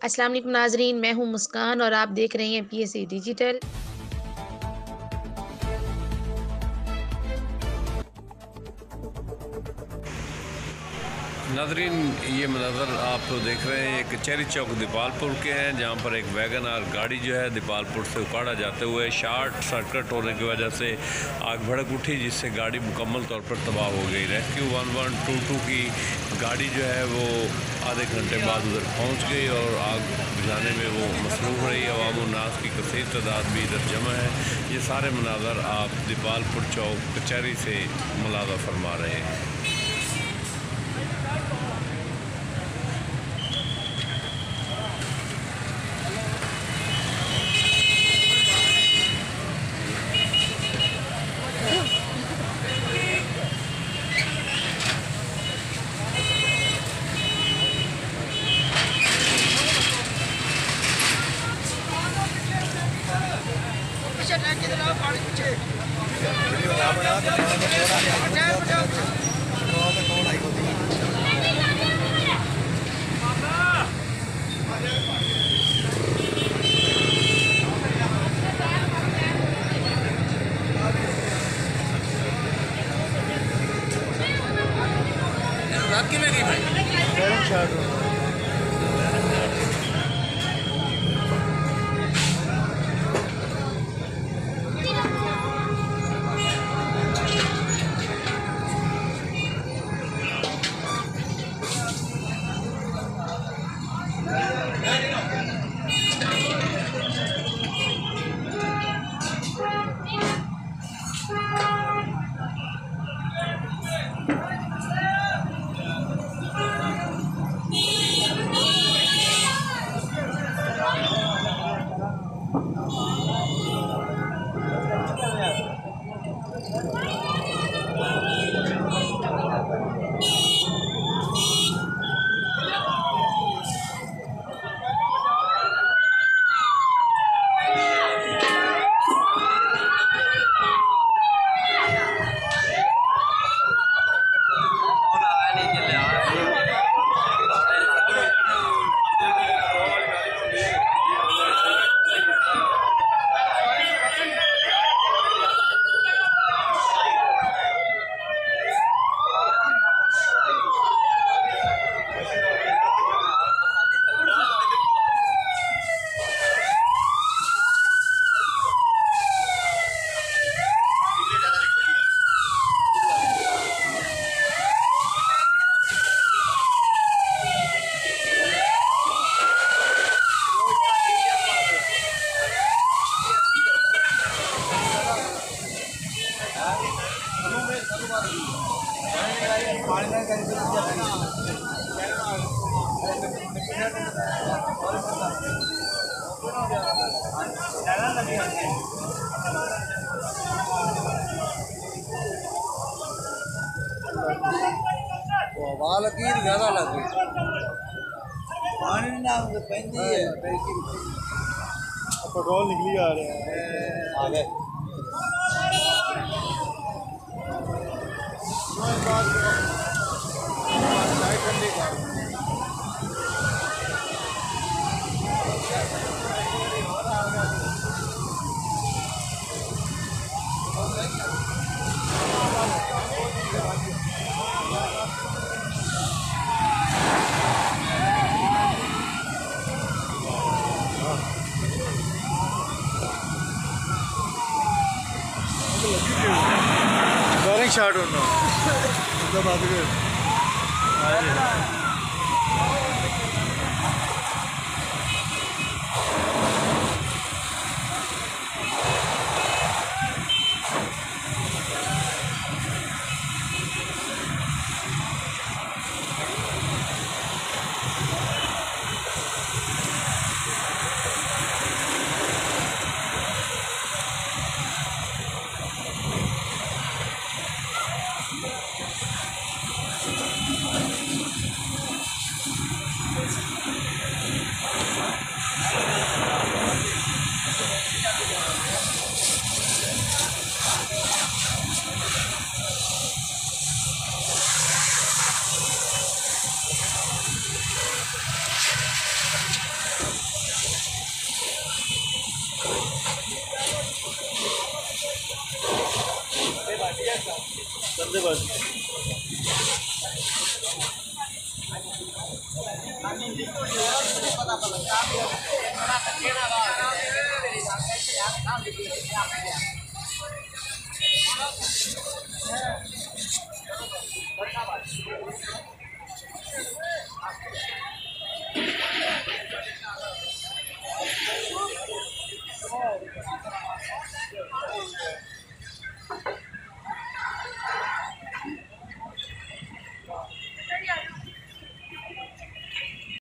अस्सलाम वालेकुम नाजरीन, मैं हूं मुस्कान और आप देख रहे हैं PSA डिजिटल। नाजरीन, ये मंजर आप देख रहे हैं कचहरी चौक दीपालपुर के हैं, जहाँ पर एक वैगन आर गाड़ी जो है दीपालपुर से उखाड़ा जाते हुए शॉर्ट सर्किट होने की वजह से आग भड़क उठी, जिससे गाड़ी मुकम्मल तौर पर तबाह हो गई। रेस्क्यू 1122 की गाड़ी जो है वो आधे घंटे बाद उधर पहुँच गई और आग बुझाने में वो मसरूफ़ रही। अवाम उन्नास की कसीर तादाद भी इधर जमा है। ये सारे मनाज़र आप दीपालपुर चौक कचहरी से मुलाज़ा फरमा रहे हैं। ज़्यादा लग गई पानी ना पैंती है पेट्रोल निकली आ रहे हैं आगे शॉर्ट होना बंदे बस